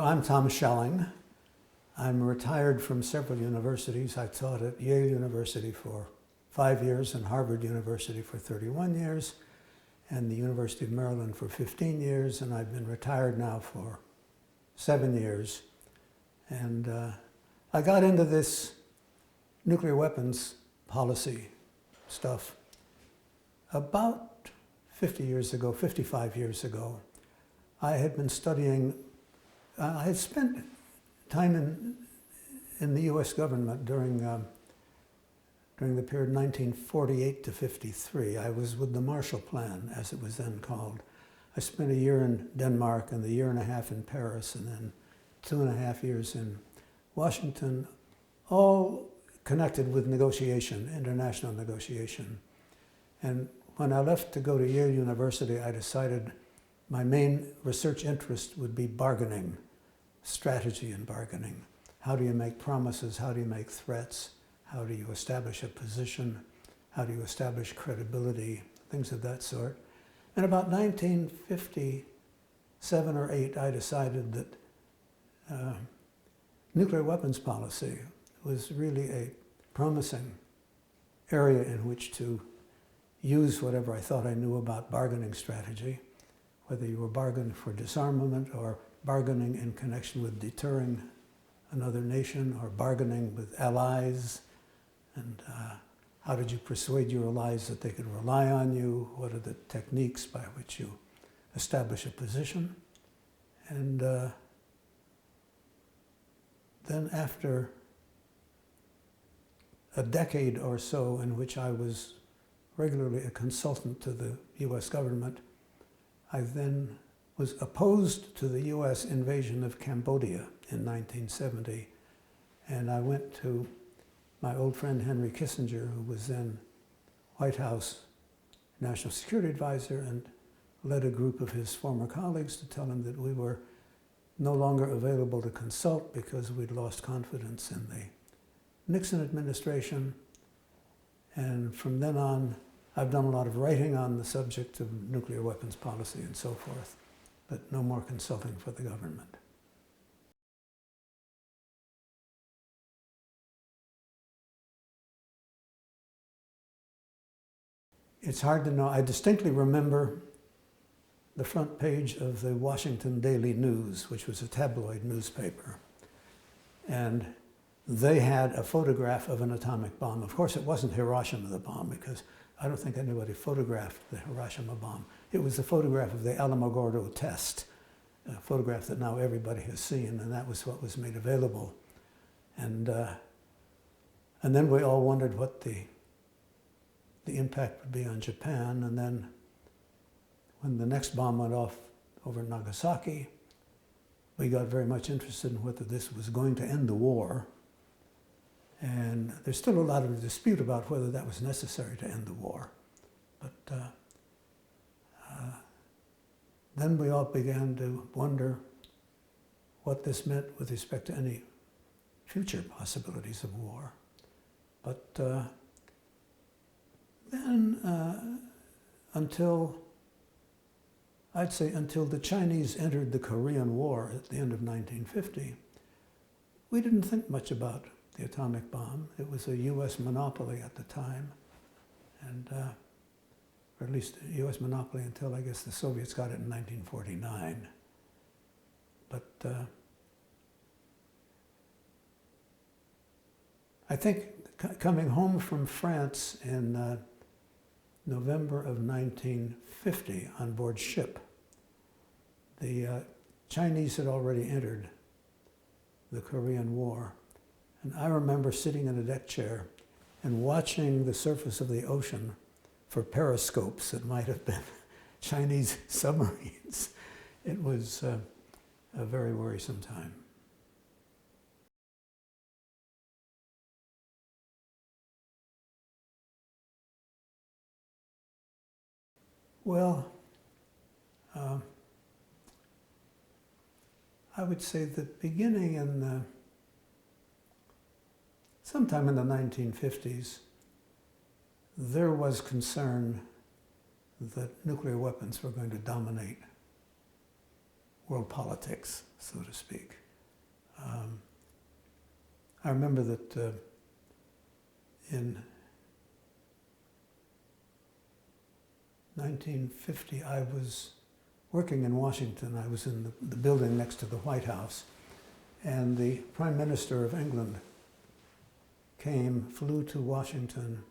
I'm Thomas Schelling. I'm retired from several universities. I taught at Yale University for 5 years and Harvard University for 31 years and the University of Maryland for 15 years, and I've been retired now for 7 years. And I got into this nuclear weapons policy stuff about 50 years ago, 55 years ago. I had been studying, I had spent time in the US government during the period 1948 to 53. I was with the Marshall Plan, as it was then called. I spent a year in Denmark and a year and a half in Paris, and then 2.5 years in Washington, all connected with negotiation, international negotiation. And when I left to go to Yale University, I decided my main research interest would be bargaining, strategy in bargaining. How do you make promises? How do you make threats? How do you establish a position? How do you establish credibility? Things of that sort. And about 1957 or 8, I decided that nuclear weapons policy was really a promising area in which to use whatever I thought I knew about bargaining strategy, whether you were bargaining for disarmament or bargaining in connection with deterring another nation or bargaining with allies, and how did you persuade your allies that they could rely on you? What are the techniques by which you establish a position? And then after a decade or so in which I was regularly a consultant to the US government, I then was opposed to the US invasion of Cambodia in 1970. And I went to my old friend Henry Kissinger, who was then White House National Security Advisor, and led a group of his former colleagues to tell him that we were no longer available to consult because we'd lost confidence in the Nixon administration. And from then on, I've done a lot of writing on the subject of nuclear weapons policy and so forth, but no more consulting for the government. It's hard to know. I distinctly remember the front page of the Washington Daily News, which was a tabloid newspaper. And they had a photograph of an atomic bomb. Of course, it wasn't Hiroshima, the bomb, because I don't think anybody photographed the Hiroshima bomb. It was the photograph of the Alamogordo test, a photograph that now everybody has seen, and that was what was made available. And then we all wondered what the impact would be on Japan. And then when the next bomb went off over Nagasaki, we got very much interested in whether this was going to end the war. And there's still a lot of dispute about whether that was necessary to end the war. But then we all began to wonder what this meant with respect to any future possibilities of war. But then until the Chinese entered the Korean War at the end of 1950, we didn't think much about the atomic bomb. It was a US monopoly at the time, and or at least a US monopoly until I guess the Soviets got it in 1949. But I think coming home from France in November of 1950 on board ship, the Chinese had already entered the Korean War. And I remember sitting in a deck chair and watching the surface of the ocean for periscopes that might have been Chinese submarines. It was a very worrisome time. Well, I would say that beginning in sometime in the 1950s, there was concern that nuclear weapons were going to dominate world politics, so to speak. I remember that in 1950, I was working in Washington. I was in the building next to the White House, and the Prime Minister of England flew to Washington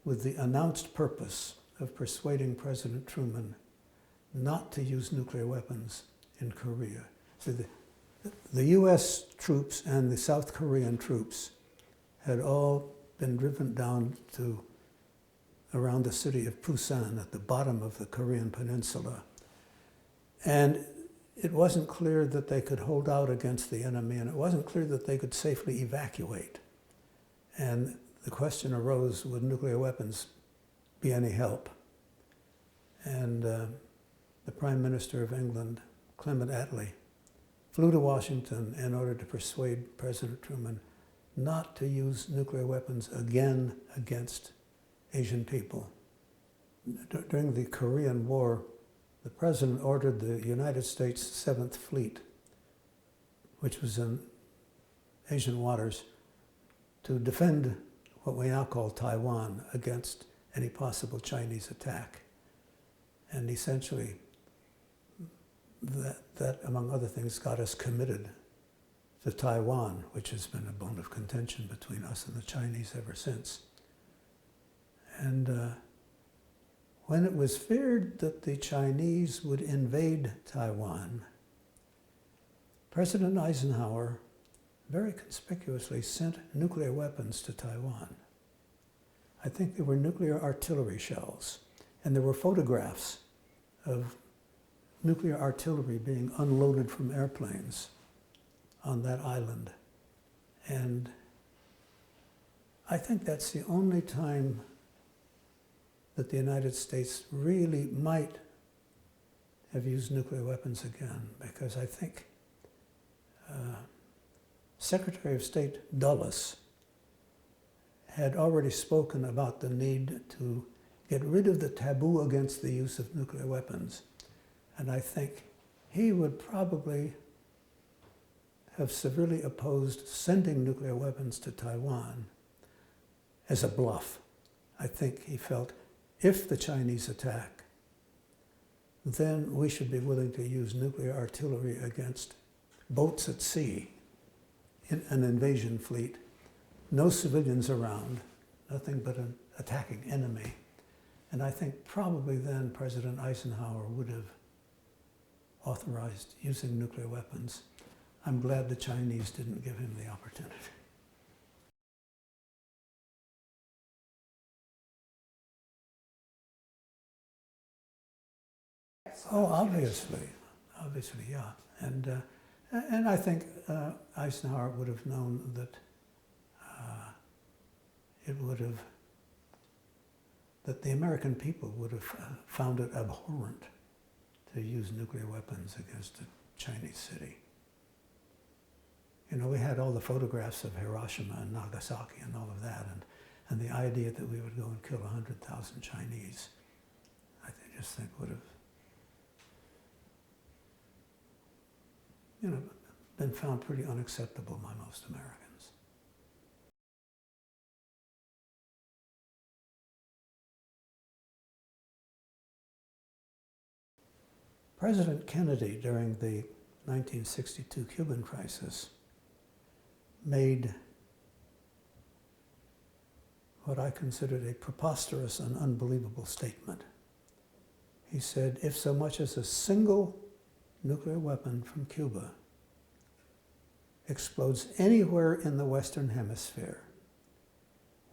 with the announced purpose of persuading President Truman not to use nuclear weapons in Korea. So the US troops and the South Korean troops had all been driven down to around the city of Busan at the bottom of the Korean peninsula. And it wasn't clear that they could hold out against the enemy, and it wasn't clear that they could safely evacuate. And the question arose, would nuclear weapons be any help? And the Prime Minister of England, Clement Attlee, flew to Washington in order to persuade President Truman not to use nuclear weapons again against Asian people. During the Korean War, the President ordered the United States 7th Fleet, which was in Asian waters, to defend what we now call Taiwan against any possible Chinese attack. And essentially, that, among other things, got us committed to Taiwan, which has been a bone of contention between us and the Chinese ever since. And when it was feared that the Chinese would invade Taiwan, President Eisenhower very conspicuously sent nuclear weapons to Taiwan. I think they were nuclear artillery shells, and there were photographs of nuclear artillery being unloaded from airplanes on that island. And I think that's the only time that the United States really might have used nuclear weapons again, because I think Secretary of State Dulles had already spoken about the need to get rid of the taboo against the use of nuclear weapons. And I think he would probably have severely opposed sending nuclear weapons to Taiwan as a bluff. I think he felt if the Chinese attack, then we should be willing to use nuclear artillery against boats at sea in an invasion fleet, no civilians around, nothing but an attacking enemy. And I think probably then President Eisenhower would have authorized using nuclear weapons. I'm glad the Chinese didn't give him the opportunity. Oh, obviously, yeah. And I think Eisenhower would have known that that the American people would have found it abhorrent to use nuclear weapons against a Chinese city. You know, we had all the photographs of Hiroshima and Nagasaki and all of that, and the idea that we would go and kill 100,000 Chinese, I just think would have, you know, been found pretty unacceptable by most Americans. President Kennedy, during the 1962 Cuban crisis, made what I considered a preposterous and unbelievable statement. He said, if so much as a single nuclear weapon from Cuba explodes anywhere in the Western Hemisphere,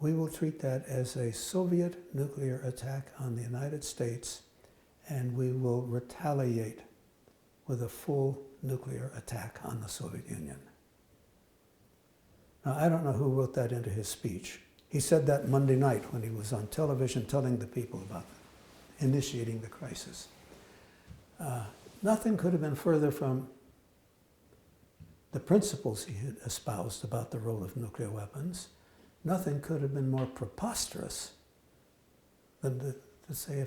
we will treat that as a Soviet nuclear attack on the United States, and we will retaliate with a full nuclear attack on the Soviet Union. Now, I don't know who wrote that into his speech. He said that Monday night when he was on television telling the people about initiating the crisis. Nothing could have been further from the principles he had espoused about the role of nuclear weapons. Nothing could have been more preposterous than to say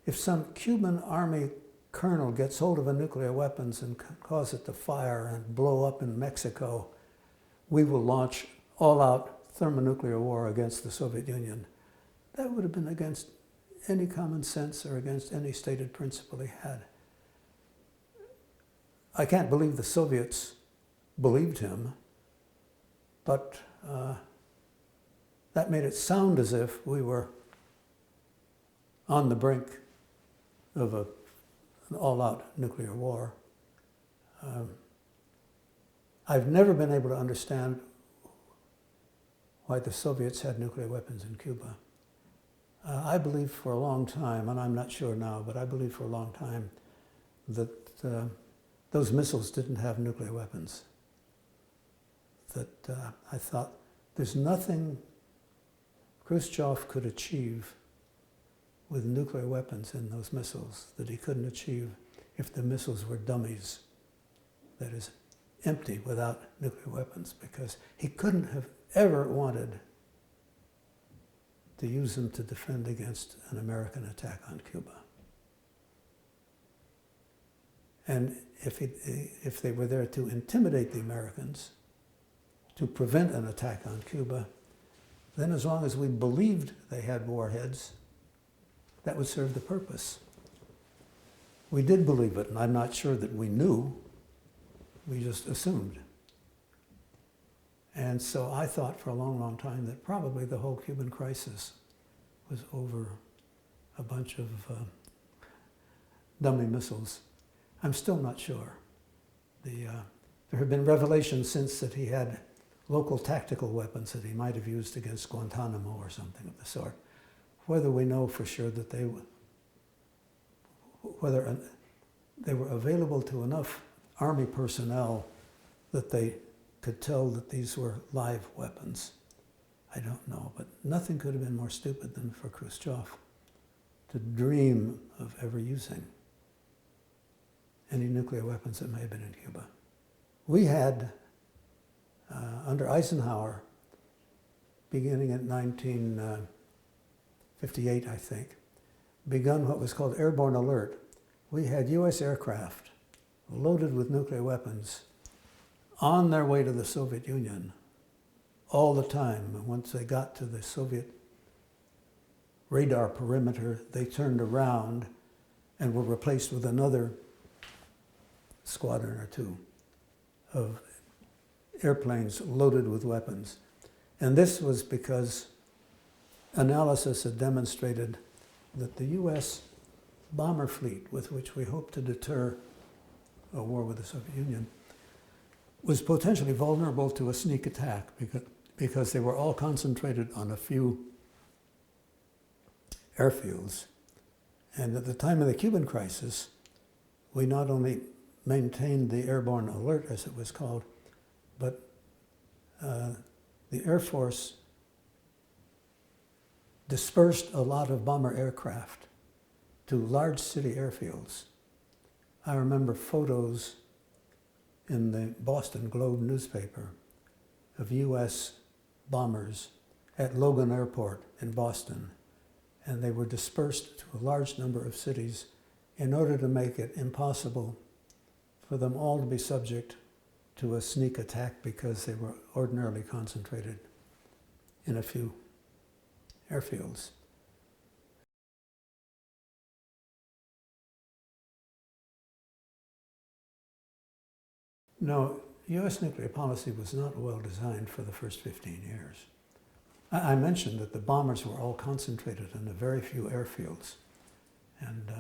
if some Cuban army colonel gets hold of a nuclear weapons and cause it to fire and blow up in Mexico, we will launch all-out thermonuclear war against the Soviet Union. That would have been against any common sense or against any stated principle he had. I can't believe the Soviets believed him, but that made it sound as if we were on the brink of an all-out nuclear war. I've never been able to understand why the Soviets had nuclear weapons in Cuba. I believe for a long time, and I'm not sure now, but I believe for a long time that those missiles didn't have nuclear weapons. That I thought there's nothing Khrushchev could achieve with nuclear weapons in those missiles that he couldn't achieve if the missiles were dummies, that is, empty without nuclear weapons, because he couldn't have ever wanted to use them to defend against an American attack on Cuba. And if they were there to intimidate the Americans, to prevent an attack on Cuba, then as long as we believed they had warheads, that would serve the purpose. We did believe it, and I'm not sure that we knew. We just assumed. And so I thought for a long, long time that probably the whole Cuban crisis was over a bunch of dummy missiles. I'm still not sure. There have been revelations since that he had local tactical weapons that he might have used against Guantanamo or something of the sort. Whether we know for sure that whether they were available to enough Army personnel that they could tell that these were live weapons, I don't know. But nothing could have been more stupid than for Khrushchev to dream of ever using any nuclear weapons that may have been in Cuba. We had, under Eisenhower, beginning in 1958, I think, begun what was called airborne alert. We had US aircraft loaded with nuclear weapons on their way to the Soviet Union all the time. And once they got to the Soviet radar perimeter, they turned around and were replaced with another squadron or two of airplanes loaded with weapons. And this was because analysis had demonstrated that the US bomber fleet, with which we hoped to deter a war with the Soviet Union, was potentially vulnerable to a sneak attack because they were all concentrated on a few airfields. And at the time of the Cuban crisis, we not only maintained the airborne alert, as it was called, but the Air Force dispersed a lot of bomber aircraft to large city airfields. I remember photos in the Boston Globe newspaper of US bombers at Logan Airport in Boston, and they were dispersed to a large number of cities in order to make it impossible for them all to be subject to a sneak attack because they were ordinarily concentrated in a few airfields. No, US nuclear policy was not well designed for the first 15 years. I mentioned that the bombers were all concentrated in a very few airfields, and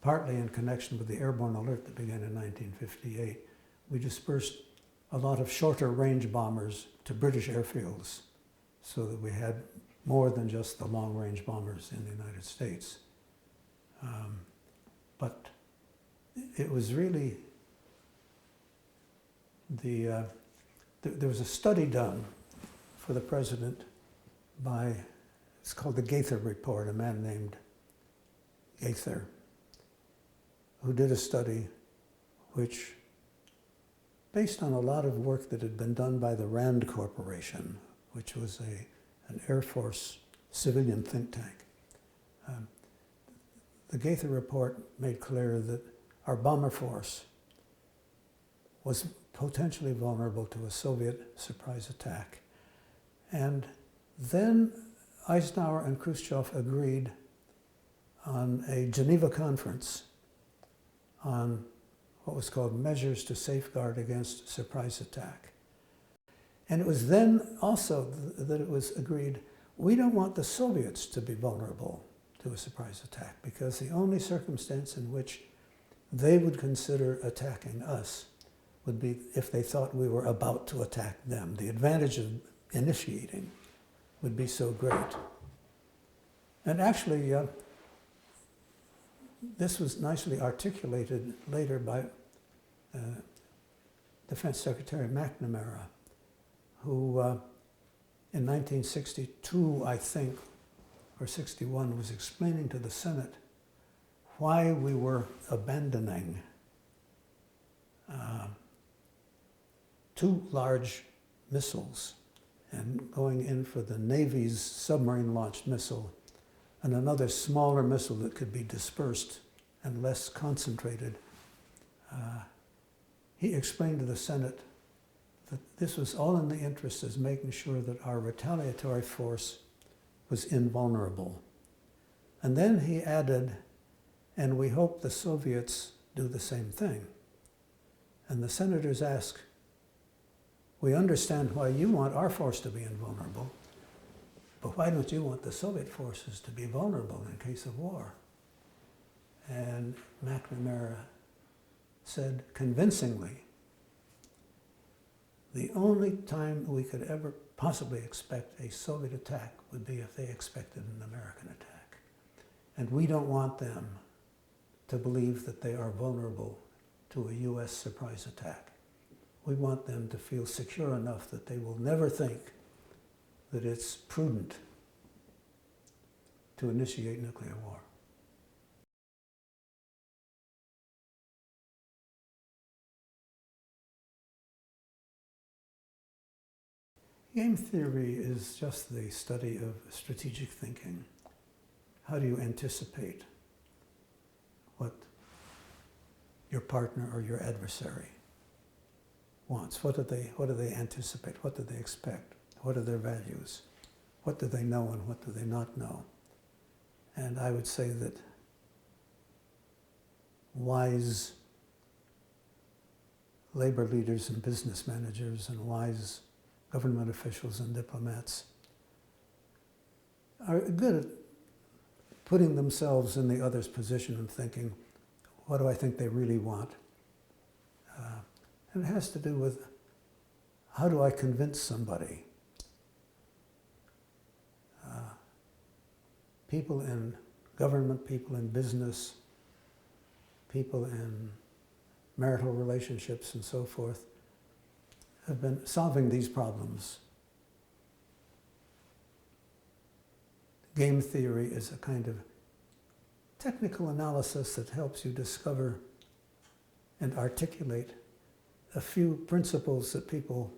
partly in connection with the airborne alert that began in 1958, we dispersed a lot of shorter range bombers to British airfields so that we had more than just the long range bombers in the United States. But it was really there was a study done for the president by, it's called the Gaither Report, a man named Gaither, who did a study which, based on a lot of work that had been done by the RAND Corporation, which was an Air Force civilian think tank, the Gaither report made clear that our bomber force was potentially vulnerable to a Soviet surprise attack. And then Eisenhower and Khrushchev agreed on a Geneva conference on what was called measures to safeguard against surprise attack. And it was then also that it was agreed, we don't want the Soviets to be vulnerable to a surprise attack, because the only circumstance in which they would consider attacking us would be if they thought we were about to attack them. The advantage of initiating would be so great. And actually, this was nicely articulated later by Defense Secretary McNamara, who in 1962, I think, or 61, was explaining to the Senate why we were abandoning two large missiles and going in for the Navy's submarine-launched missile and another smaller missile that could be dispersed and less concentrated. He explained to the Senate that this was all in the interest of making sure that our retaliatory force was invulnerable. And then he added, and we hope the Soviets do the same thing. And the senators asked, we understand why you want our force to be invulnerable, but why don't you want the Soviet forces to be vulnerable in case of war? And McNamara said convincingly, the only time we could ever possibly expect a Soviet attack would be if they expected an American attack. And we don't want them to believe that they are vulnerable to a US surprise attack. We want them to feel secure enough that they will never think that it's prudent to initiate nuclear war. Game theory is just the study of strategic thinking. How do you anticipate what your partner or your adversary wants? What do they anticipate? What do they expect? What are their values? What do they know and what do they not know? And I would say that wise labor leaders and business managers and wise government officials and diplomats are good at putting themselves in the other's position and thinking, what do I think they really want? And it has to do with how do I convince somebody? People in government, people in business, people in marital relationships and so forth have been solving these problems. Game theory is a kind of technical analysis that helps you discover and articulate a few principles that people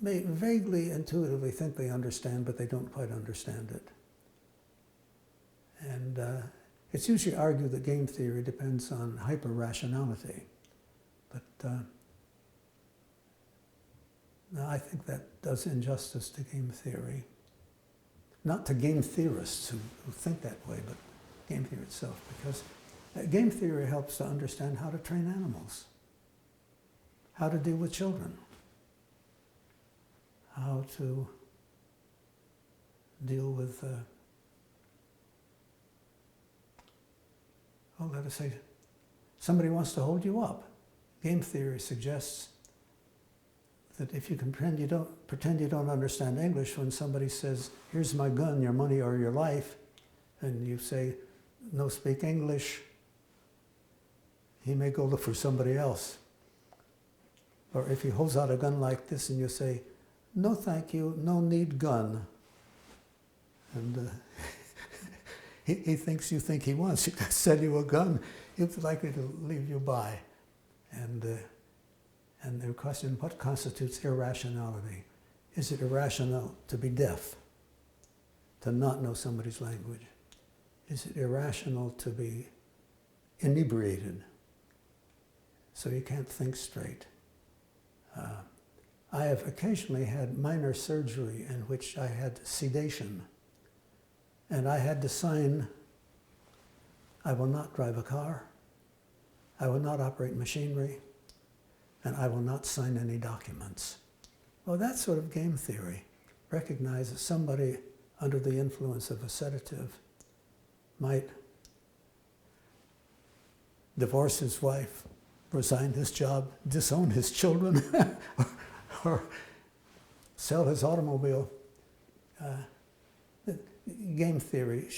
may vaguely, intuitively think they understand, but they don't quite understand it. And it's usually argued that game theory depends on hyper-rationality. But no, I think that does injustice to game theory. Not to game theorists who think that way, but game theory itself, because game theory helps to understand how to train animals, how to deal with children, how to deal with, let us say, somebody wants to hold you up. Game theory suggests that if you can pretend you don't understand English, when somebody says, here's my gun, your money, or your life, and you say, no speak English, he may go look for somebody else. Or if he holds out a gun like this and you say, no thank you, no need gun. And he thinks you think he wants to sell you a gun, he's likely to leave you by. And the question, what constitutes irrationality? Is it irrational to be deaf, to not know somebody's language? Is it irrational to be inebriated so you can't think straight? I have occasionally had minor surgery in which I had sedation, and I had to sign, I will not drive a car, I will not operate machinery, and I will not sign any documents. Well, that sort of game theory recognizes somebody under the influence of a sedative might divorce his wife, resign his job, disown his children, or sell his automobile. Game theory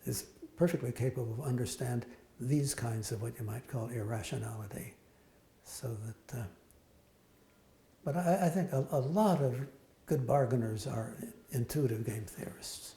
is perfectly capable of understand these kinds of what you might call irrationality. So that, but I think a lot of good bargainers are intuitive game theorists.